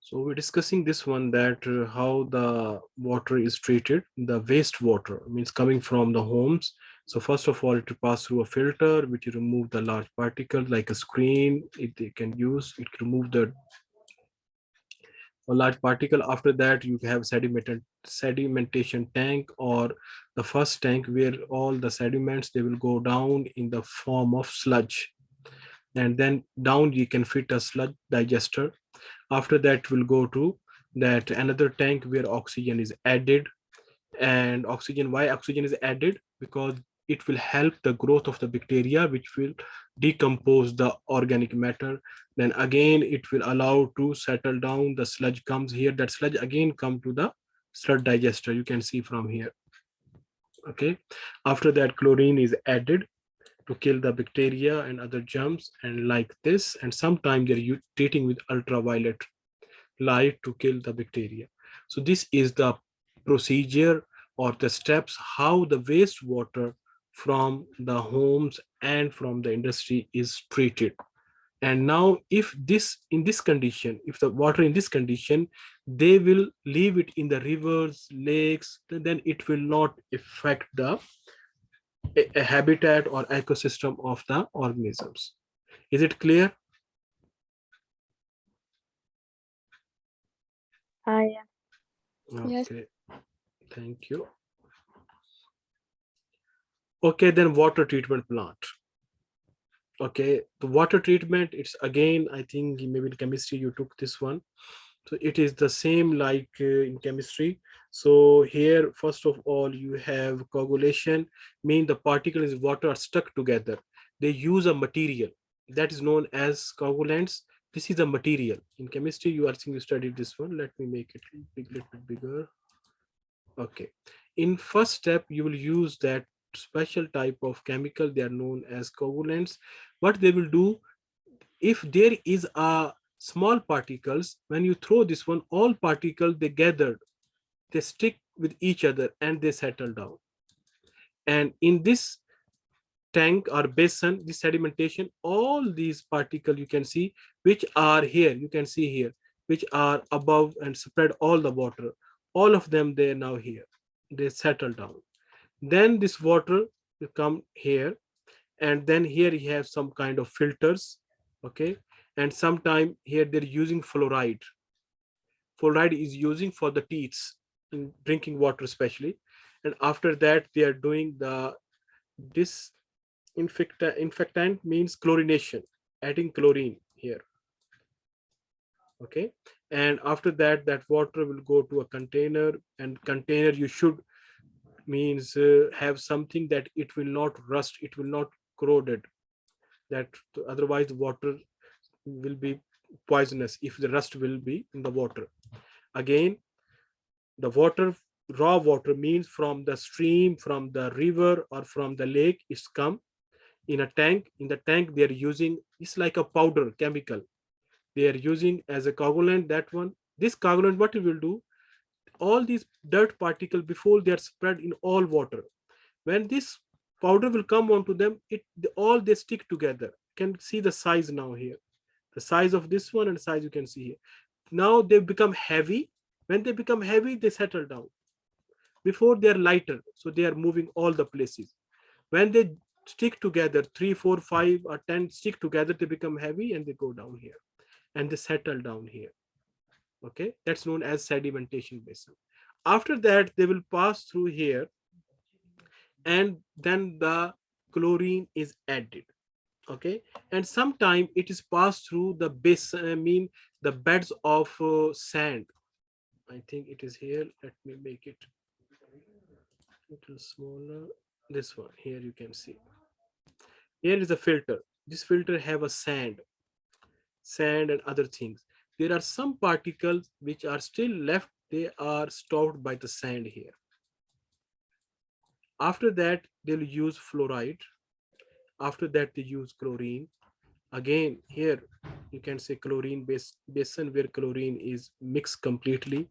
So we're discussing this one, that how the water is treated. The wastewater means coming from the homes. So first of all, it will pass through a filter, which will remove the large particles like a screen. It can use, it can remove the a large particle. After that, you have sedimentation tank, or the first tank where all the sediments, they will go down in the form of sludge. And then down you can fit a sludge digester. After that will go to that another tank where oxygen is added. And oxygen, why oxygen is added? Because it will help the growth of the bacteria, which will decompose the organic matter. Then again it will allow to settle down. The sludge comes here, that sludge again come to the sludge digester, you can see from here. Okay, after that chlorine is added to kill the bacteria and other germs, and like this. And sometimes they're treating with ultraviolet light to kill the bacteria. So this is the procedure or the steps how the wastewater from the homes and from the industry is treated. And now if this in this condition, if the water in this condition, they will leave it in the rivers, lakes, then it will not affect the a habitat or ecosystem of the organisms. Is it clear? Yeah. Yes. Okay, thank you. Okay, then water treatment plant. Okay, the water treatment, it's again, I think maybe in chemistry you took this one. So it is the same like in chemistry. So here, first of all, you have coagulation, mean the particles in water are stuck together. They use a material that is known as coagulants. This is a material. In chemistry, you are seeing, you studied this one. Let me make it big, little bit bigger. Okay. In first step, you will use that special type of chemical. They are known as coagulants. What they will do, if there is a small particles, when you throw this one, all particles, they gathered, they stick with each other and they settle down. And in this tank or basin, this sedimentation, all these particles you can see, which are here, you can see here, which are above and spread all the water, all of them, they are now here, they settle down. Then this water will come here, and then here you have some kind of filters. Okay, and sometime here they're using fluoride. Fluoride is using for the teeth in drinking water especially. And after that they are doing the this infectant means chlorination, adding chlorine here. Okay, and after that, that water will go to a container, and container you should means have something that it will not rust, it will not corroded, that otherwise the water will be poisonous if the rust will be in the water. Again, the water, raw water means from the stream, from the river, or from the lake, it's come in a tank. In the tank they are using, it's like a powder chemical, they are using as a coagulant. That one, this coagulant, what it will do, all these dirt particles, before they are spread in all water, when this powder will come onto them, it all they stick together. You can see the size now here, the size of this one and size you can see here. Now they become heavy. When they become heavy, they settle down. Before they are lighter, so they are moving all the places. When they stick together, 3 4 5 or 10 stick together, they become heavy and they go down here and they settle down here. Okay, that's known as sedimentation basin. After that they will pass through here, and then the chlorine is added. Okay, and sometime it is passed through the basin, I mean the beds of sand. I think it is here, let me make it a little smaller. This one here, you can see here is a filter. This filter have a sand and other things. There are some particles which are still left, they are stopped by the sand here. After that they'll use fluoride. After that they use chlorine. Again here you can say chlorine basin where chlorine is mixed completely.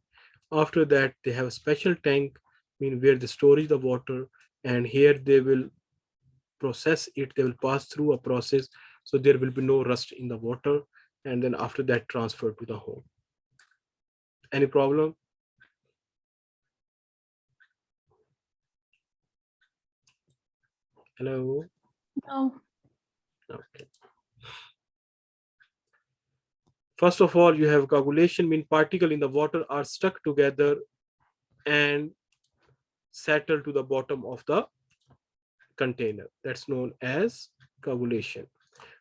After that they have a special tank, mean where they storage the water, and here they will process it, they will pass through a process, so there will be no rust in the water, and then after that transfer to the home. Any problem? Hello? No. Okay. First of all, you have coagulation, mean particle in the water are stuck together and settle to the bottom of the container. That's known as coagulation.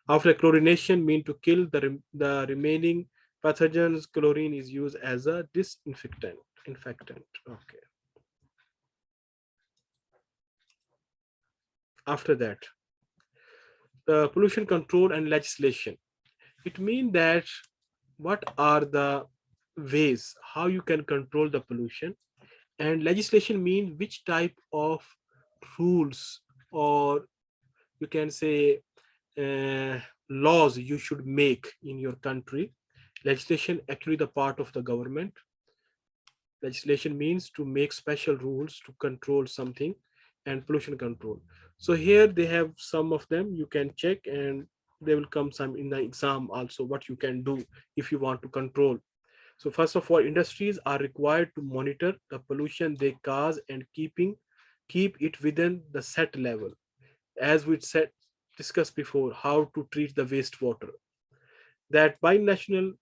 After chlorination, mean to kill the remaining pathogens, chlorine is used as a disinfectant. Okay. After that, the pollution control and legislation. It means that what are the ways how you can control the pollution, and legislation means which type of rules, or you can say uh, laws you should make in your country. Legislation actually the part of the government. Legislation means to make special rules to control something, and pollution control. So here they have some of them, you can check, and they will come some in the exam also, what you can do if you want to control. So first of all, industries are required to monitor the pollution they cause and keep it within the set level. As we said, discussed before, how to treat the wastewater. That by national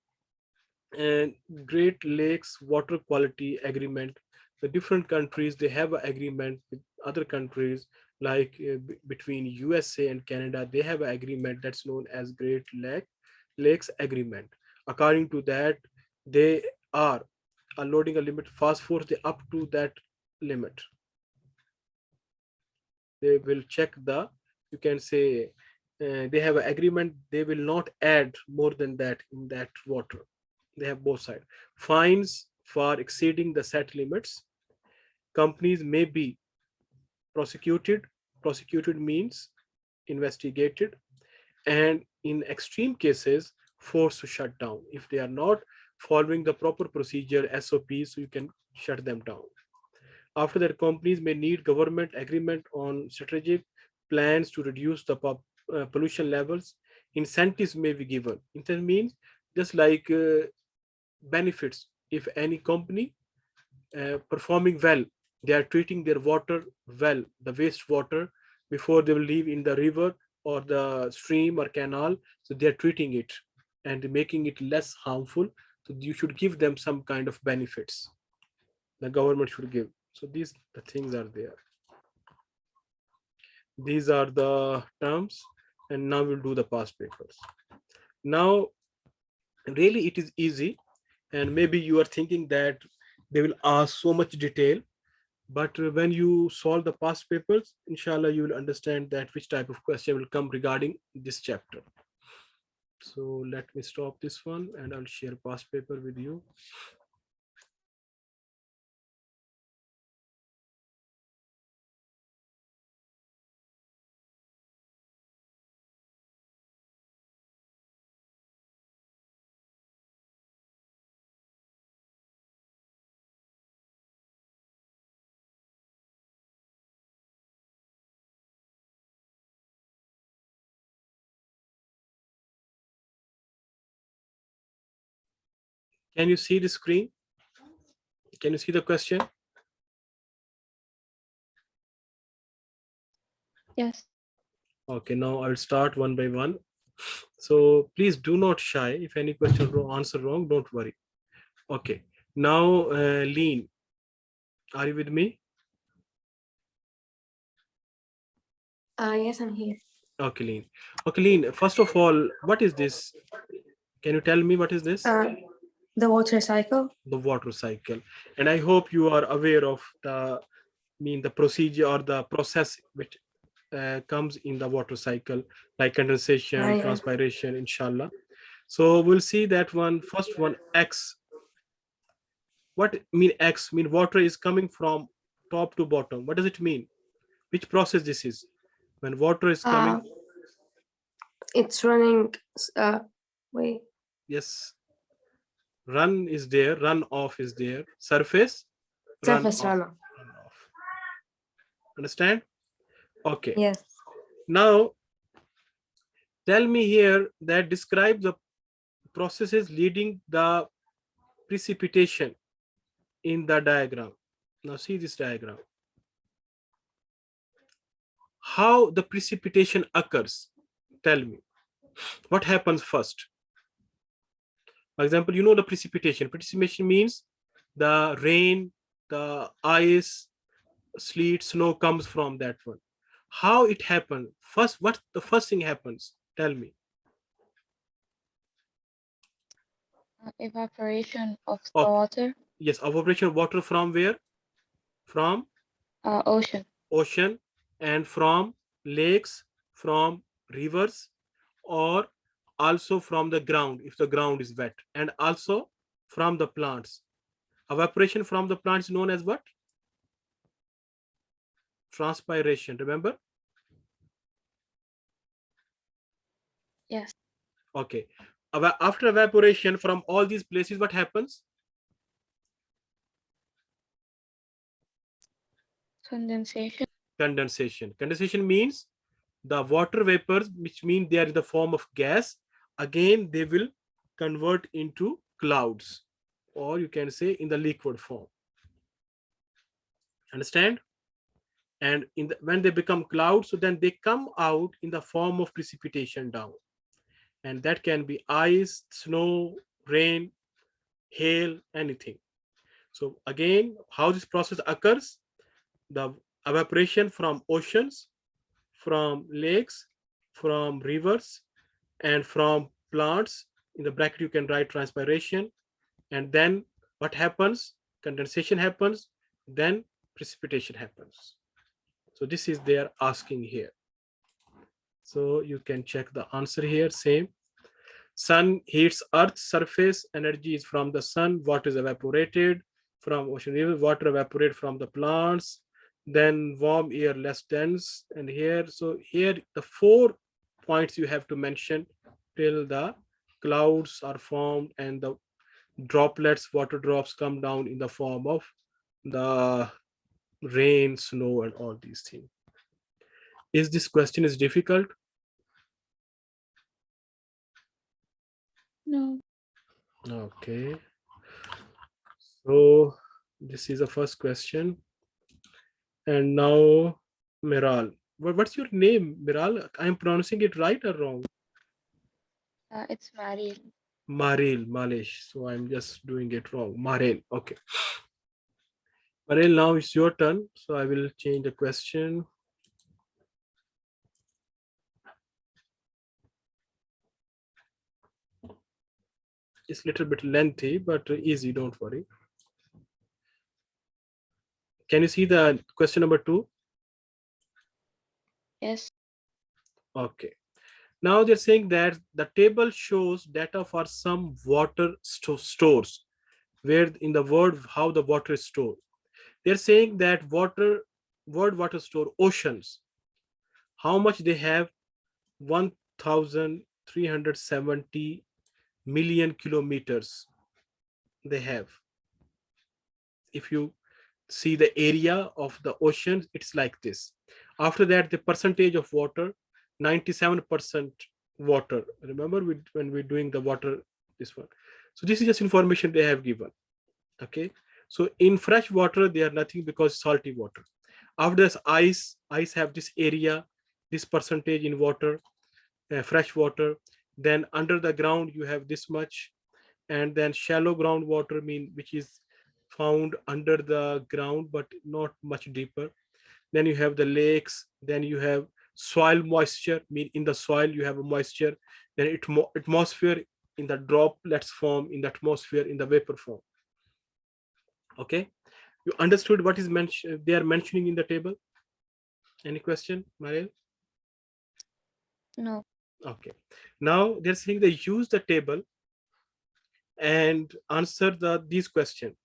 and Great Lakes Water Quality Agreement, the different countries they have an agreement with other countries, like between USA and Canada, they have an agreement that's known as Lakes Agreement. According to that, they are unloading a limit phosphorus they up to that limit. They will check the, you can say, they have an agreement they will not add more than that in that water. They have both sides. Fines for exceeding the set limits. Companies may be prosecuted. Prosecuted means investigated, and in extreme cases, forced to shut down. If they are not following the proper procedure SOPs, so you can shut them down. After that, companies may need government agreement on strategic plans to reduce the pollution levels. Incentives may be given. Incentive means just like benefits. If any company performing well, they are treating their water well, the wastewater, before they will leave in the river or the stream or canal. So they are treating it and making it less harmful. So you should give them some kind of benefits. The government should give. So these the things are there. These are the terms, and now we'll do the past papers. Now, really, it is easy, and maybe you are thinking that they will ask so much detail, but when you solve the past papers, inshallah, you will understand that which type of question will come regarding this chapter. So let me stop this one, and I'll share past paper with you. Can you see the screen? Can you see the question? Yes. Okay, now I'll start one by one. So please do not shy. If any question answer wrong, don't worry. Okay. Now, Lean, are you with me? Yes, I'm here. Okay, Lean. Okay, Lean. First of all, what is this? Can you tell me what is this? The water cycle. The water cycle. And I hope you are aware of the procedure or the process which comes in the water cycle, like condensation, Yeah. transpiration, inshallah. So we'll see that one. First one, X. What mean X? Mean water is coming from top to bottom. What does it mean? Which process this is? When water is coming. It's running. Wait. Yes. Run is there. Run off is there. Surface. Surface Run runoff. off. Understand? Okay. Yes. Now, tell me here that describe the processes leading the precipitation in the diagram. Now see this diagram. How the precipitation occurs? Tell me. What happens first? For example, you know the precipitation. Precipitation means the rain, the ice, sleet, snow comes from that one. How it happened? First, what the first thing happens? Tell me. Evaporation of the Okay. water. Yes, evaporation of water from where? From Ocean. ocean, and from lakes, from rivers, or also from the ground if the ground is wet, and also from the plants. Evaporation from the plants is known as what? Transpiration. Remember? Yes. Okay. After evaporation from all these places, what happens? Condensation. Condensation. Condensation means the water vapors, which mean they are in the form of gas, again they will convert into clouds, or you can say in the liquid form. Understand? And when they become clouds, so then they come out in the form of precipitation down, and that can be ice, snow, rain, hail, anything. So again, how this process occurs: the evaporation from oceans, from lakes, from rivers, and from plants. In the bracket you can write transpiration. And then what happens? Condensation happens, then precipitation happens. So this is they are asking here. So you can check the answer here. Same. Sun heats earth's surface, energy is from the sun, water is evaporated from ocean, river, water evaporate from the plants, then warm air less dense. And here, so here the 4 points you have to mention till the clouds are formed and the droplets, water drops come down in the form of the rain, snow, and all these things. Is this question is difficult? No. Okay. So this is the first question. And now Miral. What's your name, Miral? I'm pronouncing it right or wrong? It's Maril. Maril, Malish. So I'm just doing it wrong. Maril. Okay. Maril, now it's your turn. So I will change the question. It's a little bit lengthy, but easy, don't worry. Can you see the question number 2? Yes. Okay. Now they're saying that the table shows data for some water stores, where in the word how the water is stored. They're saying that water store oceans, how much they have? 1,370 million kilometers they have. If you see the area of the ocean, it's like this. After that, the percentage of water, 97% water. Remember when we're doing the water, this one. So this is just information they have given. Okay. So in fresh water, they are nothing because salty water. After this, ice have this area, this percentage in water, fresh water. Then under the ground, you have this much. And then shallow groundwater, mean which is found under the ground but not much deeper. Then you have the lakes, then you have soil moisture, mean in the soil you have a moisture. Then atmosphere, in the droplets form in the atmosphere in the vapor form. Okay, you understood what is mentioned they are mentioning in the table? Any question, Mariel? No. Okay, now they're saying they use the table and answer these questions.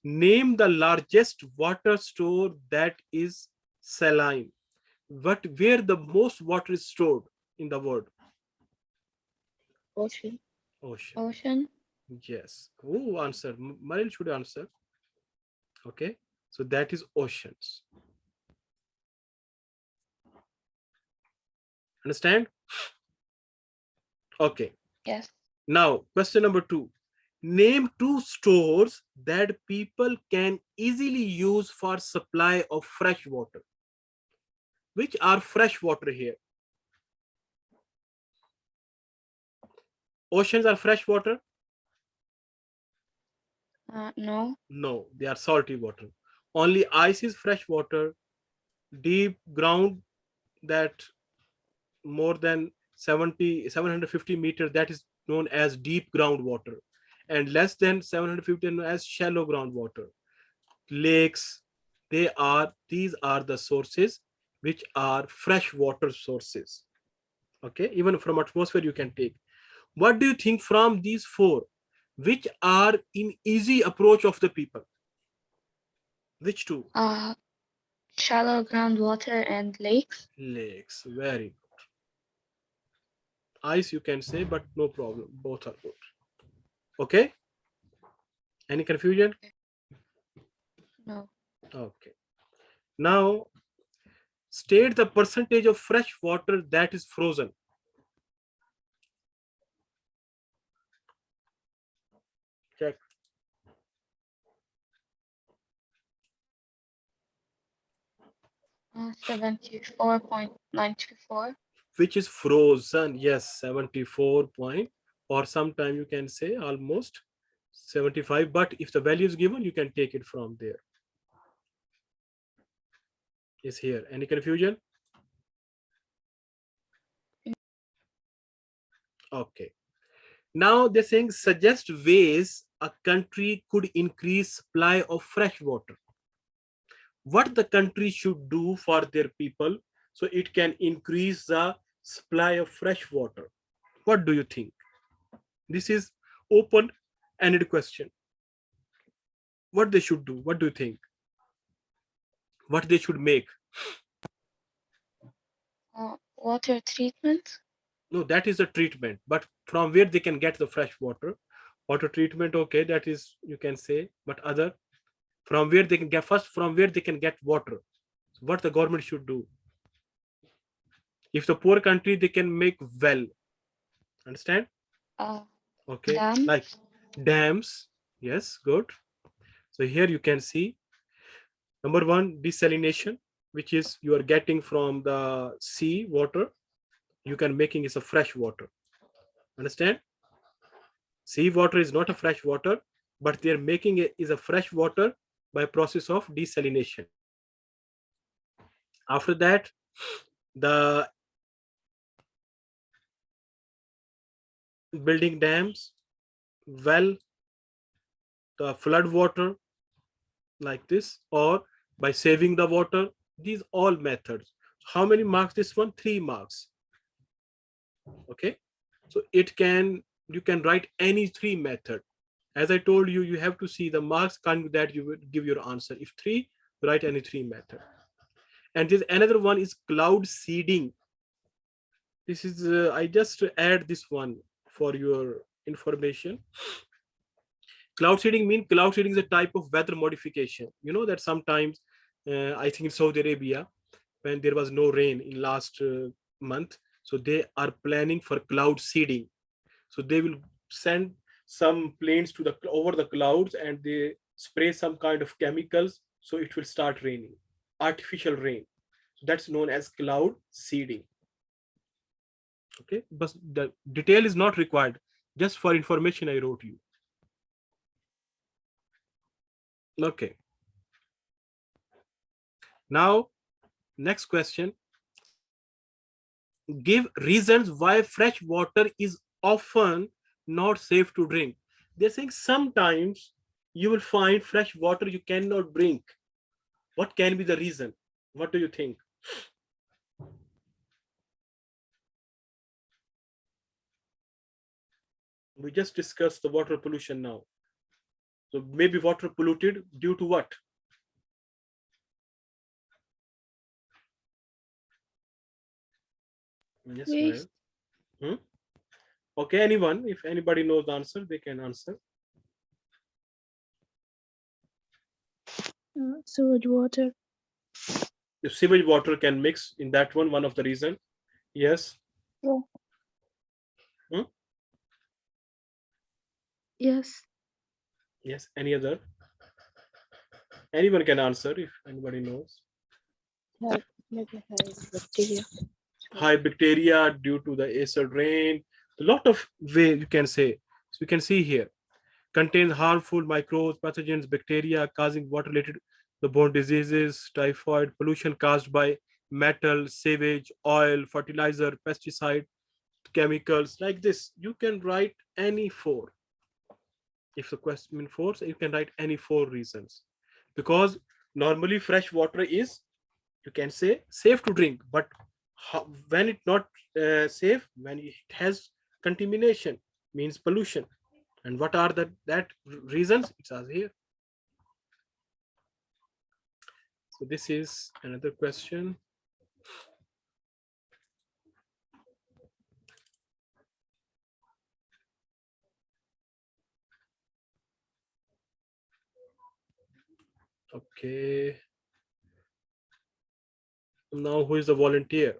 Name the largest water store that is saline. Where the most water is stored in the world? Ocean. Ocean. Ocean. Yes. Who answer? Maril should answer. Okay. So that is oceans. Understand? Okay. Yes. Now, question number 2. Name two stores that people can easily use for supply of fresh water. Which are fresh water here? Oceans are fresh water? No. No, they are salty water. Only ice is fresh water. Deep ground, that more than 750 meters, that is known as deep groundwater, and less than 750 as shallow groundwater. Lakes, these are the sources which are fresh water sources. Okay, even from atmosphere you can take. What do you think from these four, which are in easy approach of the people? Which two? Shallow groundwater and lakes. Lakes, very good. Ice you can say, but no problem, both are good. Okay, any confusion? No. Okay, now state the percentage of fresh water that is frozen. Check. 74.924. Which is frozen? Yes, 74 point, or sometime you can say almost 75, but if the value is given you can take it from there. Is here any confusion? Okay, now they're saying suggest ways a country could increase supply of fresh water. What the country should do for their people so it can increase the supply of fresh water? What do you think? This is open ended question. What they should do? What do you think? What they should make? Water treatment. No, that is a treatment, but from where they can get the fresh water? Water treatment, okay, that is you can say, but other, from where they can get, first from where they can get water. So what the government should do? If the poor country, they can make well, understand? Okay, Dams. like dams. Yes, good. So here you can see number one, desalination, which is you are getting from the sea water, you can making is a fresh water, understand? Sea water is not a fresh water, but they're making it is a fresh water by process of desalination. After that, the building dams, well, the flood water like this, or by saving the water. These all methods. How many marks this one? 3 marks. Okay, so it can, you can write any 3 method. As I told you, you have to see the marks can that you would give your answer. If 3, write any 3 method. And there's another one is cloud seeding. This is I just add this one for your information. Cloud seeding means, cloud seeding is a type of weather modification. You know that sometimes I think in Saudi Arabia, when there was no rain in last month, so they are planning for cloud seeding. So they will send some planes to the over the clouds and they spray some kind of chemicals, so it will start raining, artificial rain. So that's known as cloud seeding. Okay, but the detail is not required, just for information I wrote you. Okay, now next question, give reasons why fresh water is often not safe to drink. They're saying sometimes you will find fresh water you cannot drink. What can be the reason? What do you think? We just discussed the water pollution now. So maybe water polluted due to what? Yes, Waste. Okay, anyone, if anybody knows the answer, they can answer. Sewage water. If sewage water can mix in that one of the reason. Yes. Yeah. Hmm? Yes. Yes, any other? Anyone can answer if anybody knows. Maybe bacteria. High bacteria due to the acid rain. A lot of way you can say. So you can see here. Contains harmful microbes, pathogens, bacteria causing water-related the bone diseases, typhoid, pollution caused by metal, sewage, oil, fertilizer, pesticide, chemicals like this. You can write any four. If the question four, you can write any four reasons. Because normally fresh water is, you can say, safe to drink, but when it's not safe, when it has contamination, means pollution. And what are that reasons? It says here. So this is another question. Okay. Now who is the volunteer?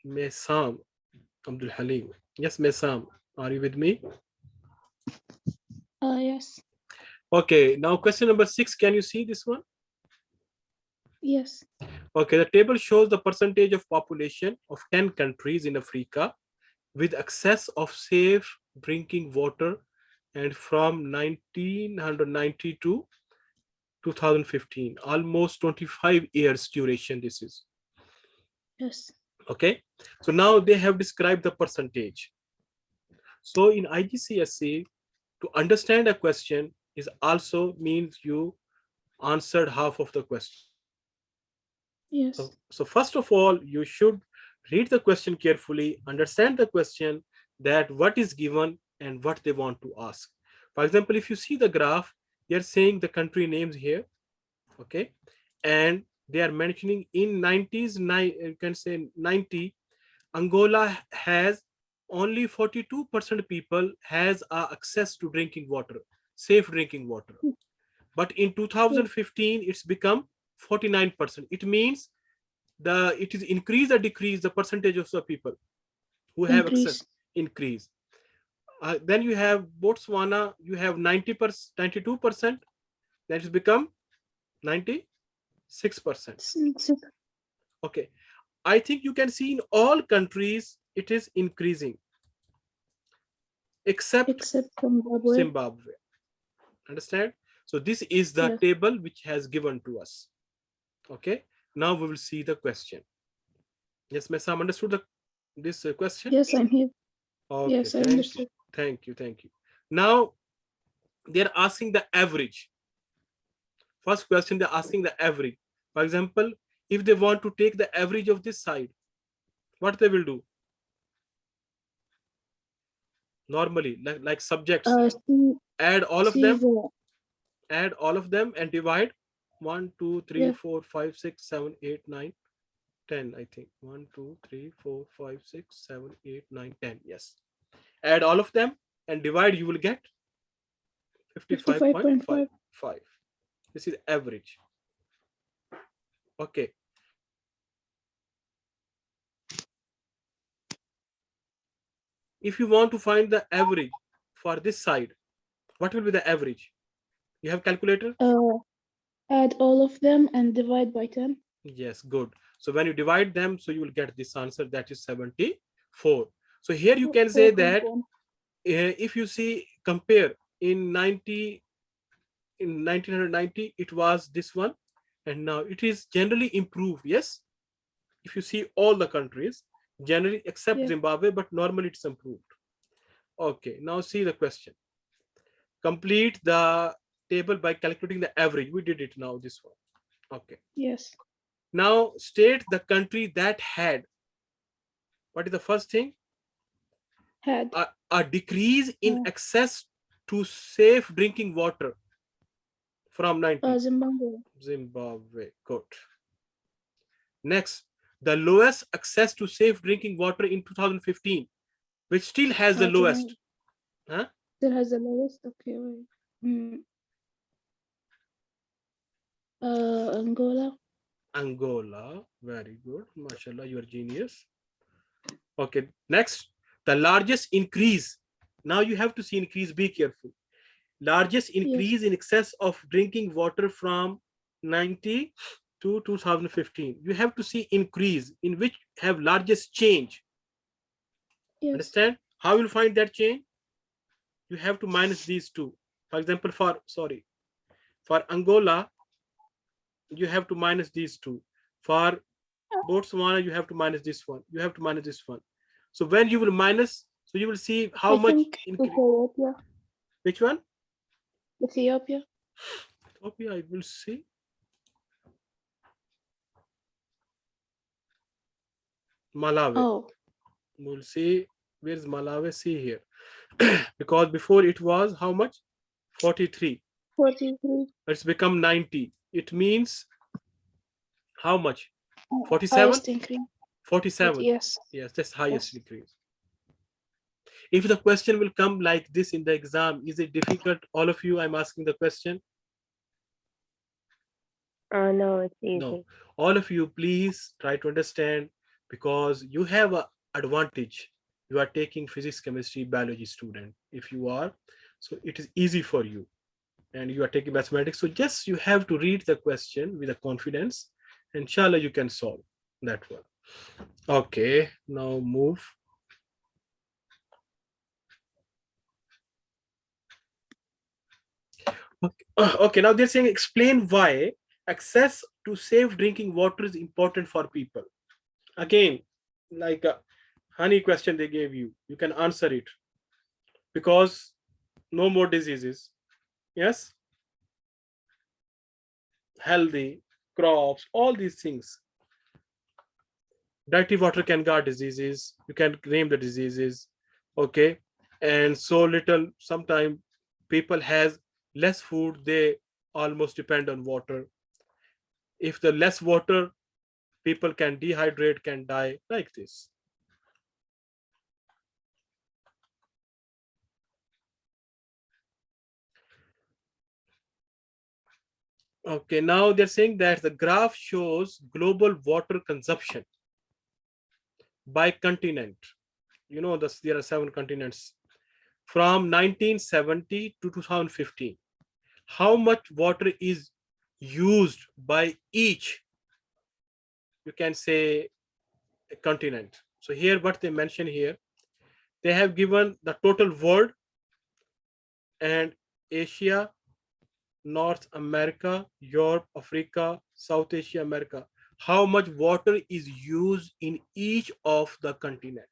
Mesam Abdul Halim. Yes, Mesam, are you with me? Yes. Okay, now question number 6. Can you see this one? Yes. Okay, the table shows the percentage of population of 10 countries in Africa with access of safe drinking water, and from 1990 to 2015, almost 25 years duration this is. Yes. Okay, so now they have described the percentage. So in IGCSE, to understand a question is also means you answered half of the question. Yes. So first of all, you should read the question carefully, understand the question, that what is given and what they want to ask. For example, if you see the graph, they're saying the country names here, okay, and they are mentioning in 90s, you can say 90, Angola has only 42% people has access to drinking water, safe drinking water. But in 2015, it's become 49%. It means it is increase or decrease the percentage of the people who have access, Increase. increase. Then you have Botswana, you have 90%, 92%, that has become 96%. Okay, I think you can see in all countries it is increasing except Zimbabwe. Zimbabwe. Understand? So this is the table which has given to us. Okay, now we will see the question. Yes, Messam, understood this question? Yes, I'm here. Okay, yes, I understood. Thank you. Now they're asking the average. First question, they're asking the average. For example, if they want to take the average of this side, what they will do? Normally, like subjects, add all of them, and divide 1, 2, 3, 4, 5, 6, 7, 8, 9, 10. I think 1, 2, 3, 4, 5, 6, 7, 8, 9, 10. Yes, add all of them and divide, you will get 55.55. This is average. Okay. If you want to find the average for this side, what will be the average? You have calculator? Add all of them and divide by 10. Yes, good. So when you divide them, so you will get this answer, that is 74. So here you can say that if you see, compare in 1990, it was this one, and now it is generally improved. Yes, if you see all the countries, generally except Zimbabwe, but normally it's improved. Okay, now see the question. Complete the table by calculating the average. We did it now, this one. Okay. Yes. Now state the country that had, what is the first thing? Had a decrease in access to safe drinking water from 90. Zimbabwe. Good. Next, the lowest access to safe drinking water in 2015, which still has the lowest. Huh? Still has the lowest. Okay, wait. Angola. Angola. Very good. Mashallah, you are genius. Okay. Next, the largest increase. Now you have to see increase. Be careful. Largest increase in excess of drinking water from 90 to 2015. You have to see increase in which have largest change. Yes. Understand? How you will find that change? You have to minus these two. For example, for Angola, you have to minus these two. For Botswana, you have to minus this one. You have to minus this one. So when you will minus, so you will see how I much think increase. Ethiopia. Which one? Ethiopia. Ethiopia, I will see. Malawi. Oh, We'll see. Where's Malawi? See here. Because before it was how much? 43. 43. It's become 90. It means how much? 47? Highest increase. 47. Yes. Yes, that's highest Yes. increase. If the question will come like this in the exam, is it difficult? All of you, I'm asking the question. No, it's easy. No. All of you, please try to understand, because you have an advantage. You are taking physics, chemistry, biology student. If you are, so it is easy for you. And you are taking mathematics. So just you have to read the question with a confidence. Inshallah, you can solve that one. Okay, now move. Okay, now they're saying explain why access to safe drinking water is important for people. Again, like a honey question they gave you, you can answer it. Because no more diseases. Yes, healthy crops, all these things. Dirty water can guard diseases. You can name the diseases. Okay, and so little, sometimes people has less food, they almost depend on water. If the less water, people can dehydrate, can die, like this. Okay, now they're saying that the graph shows global water consumption by continent. You know, there are 7 continents. From 1970 to 2015, how much water is used by each, you can say, a continent. So here what they mention here, they have given the total world and Asia, North America, Europe, Africa, South Asia, America. How much water is used in each of the continent.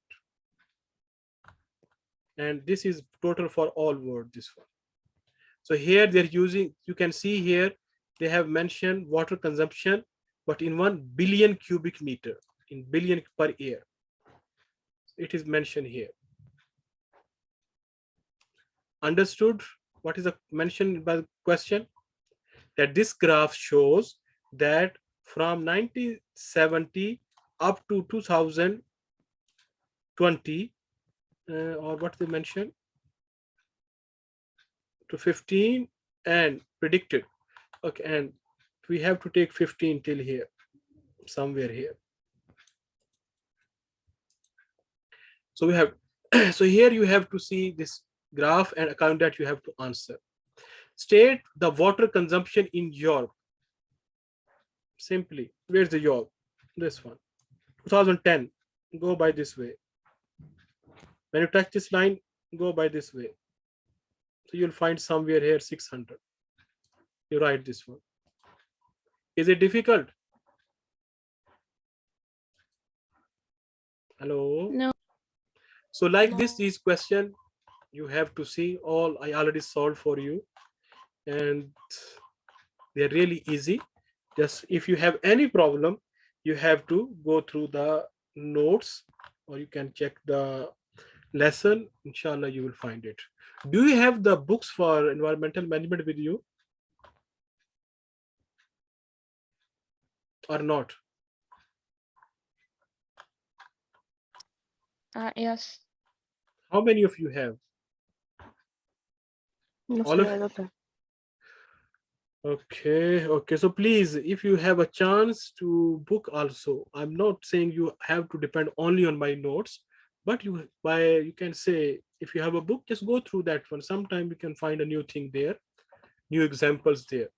And this is total for all world, this one. So here they're using, you can see here, they have mentioned water consumption, but in 1 billion cubic meter, in billion per year. It is mentioned here. Understood what is the mentioned by the question? That this graph shows that from 1970 up to 2020, or what they mentioned, to 15 and predicted. Okay, and we have to take 15 till here, somewhere here. So we have, so here you have to see this graph and account that you have to answer. State the water consumption in Europe. Simply, where's the Europe? This one. 2010, go by this way. When you touch this line, go by this way. So you'll find somewhere here 600. You write this one. Is it difficult? Hello? No. So like this, these question you have to see all I already solved for you. And they're really easy. Just if you have any problem, you have to go through the notes, or you can check the lesson. Inshallah, you will find it. Do you have the books for environmental management with you or not? Yes. How many of you have? All of okay, so please, if you have a chance to book also, I'm not saying you have to depend only on my notes, But you can say, if you have a book, just go through that one. Sometime you can find a new thing there, new examples there.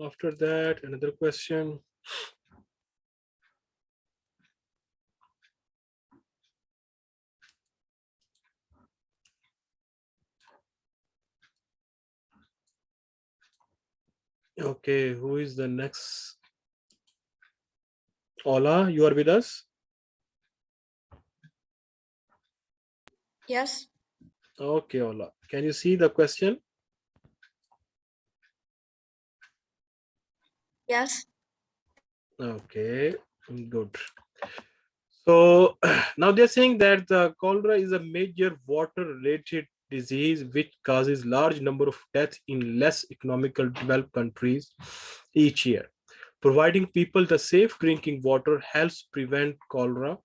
After that, another question. Okay, who is the next? Ola, you are with us? Yes. Okay, Ola. Can you see the question? Yes. Okay, good. So now they're saying that the cholera is a major water-related disease which causes large number of deaths in less economical developed countries each year. Providing people the safe drinking water helps prevent cholera.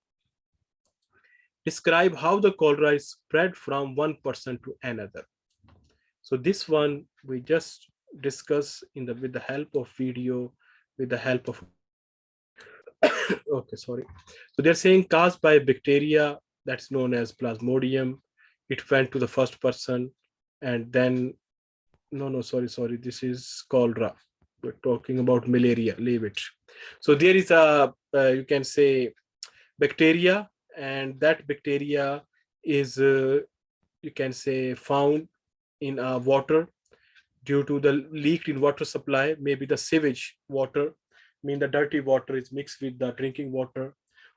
Describe how the cholera is spread from one person to another. So this one we just discuss with the help of video, with the help of okay, sorry. So they're saying caused by bacteria that's known as plasmodium. It went to the first person, and then no, sorry. This is cholera. We're talking about malaria. Leave it. So there is a you can say bacteria, and that bacteria is you can say found in water due to the leaked in water supply. Maybe the sewage water, mean the dirty water is mixed with the drinking water,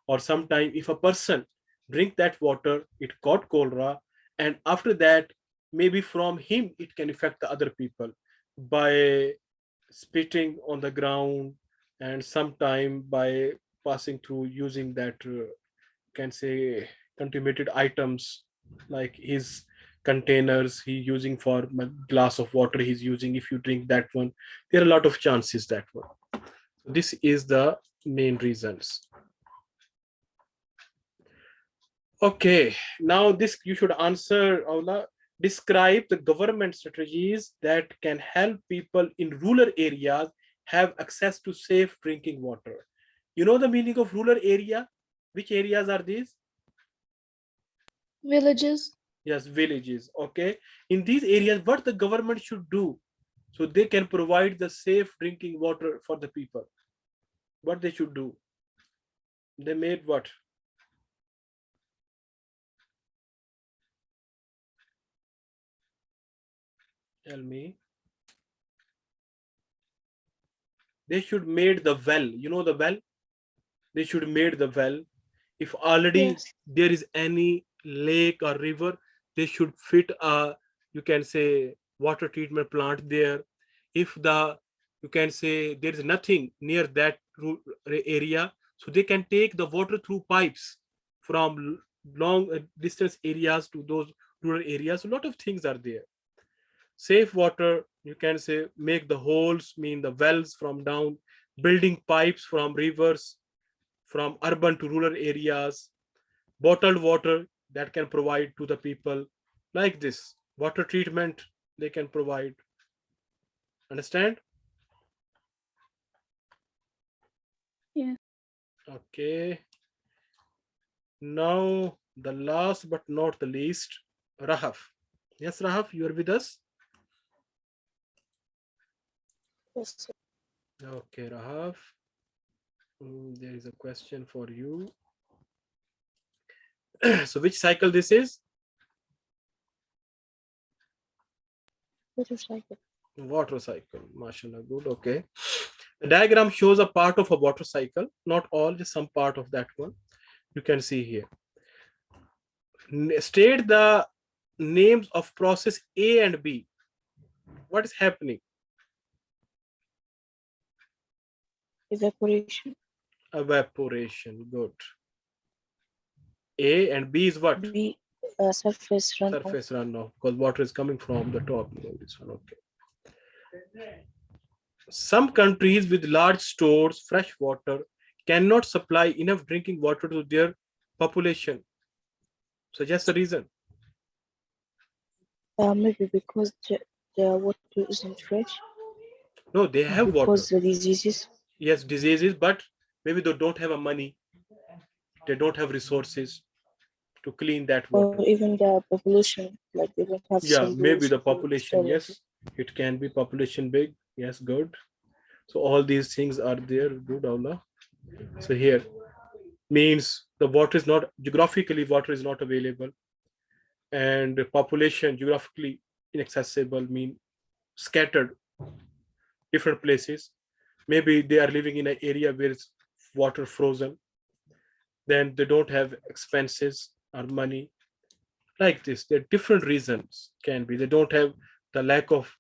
or sometime if a person drink that water, it caught cholera, and after that, maybe from him it can affect the other people by spitting on the ground, and sometime by passing through using that can say contaminated items, like his containers he using for a glass of water he's using. If you drink that one, there are a lot of chances that one. This is the main reasons. Okay, now this you should answer, Aula. Describe the government strategies that can help people in rural areas have access to safe drinking water. You know the meaning of rural area? Which areas are these? Villages. Yes, villages. Okay, in these areas what the government should do so they can provide the safe drinking water for the people? What they should do? They made what? Tell me. They should made the well. You know the well? They should made the well. If already Yes. there is any lake or river, they should fit a, you can say, water treatment plant there. If the, you can say, there is nothing near that area, so they can take the water through pipes from long distance areas to those rural areas. A lot of things are there. Safe water, you can say, make the holes, mean the wells from down, building pipes from rivers, from urban to rural areas, bottled water that can provide to the people, like this water treatment they can provide. Understand? Yeah. Okay, now the last but not the least, Rahaf. Yes, Rahaf, you are with us? Yes. Okay, Rahaf. There is a question for you. So which cycle this is? Water cycle. Water cycle. Mashallah, good. Okay. The diagram shows a part of a water cycle, not all, just some part of that one. You can see here. State the names of process A and B. What is happening? Evaporation. Evaporation. Good. A and B is what? B. Surface runoff. Surface runoff, because water is coming from the top. You know, this one. Okay. Some countries with large stores, fresh water, cannot supply enough drinking water to their population. Suggest the reason. Maybe because the water isn't fresh. No, they have water. Because the diseases. yes, diseases, but maybe they don't have a money, they don't have resources to clean that Or water. even the population, like they don't have Yeah, some maybe rules the to population, follow. yes, it can be population big, yes, good. So all these things are there, good, Allah. So here means the water is not geographically, water is not available, and the population geographically inaccessible mean scattered different places. Maybe they are living in an area where it's water frozen, then they don't have expenses or money, like this. There are different reasons, can be they don't have the lack of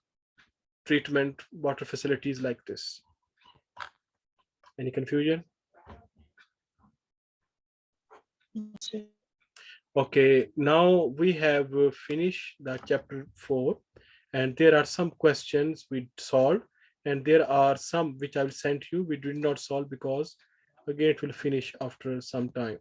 treatment water facilities, like this. Any confusion? So, Okay, now we have finished the chapter 4, and there are some questions we solved, and there are some which I will send you we did not solve because again it will finish after some time.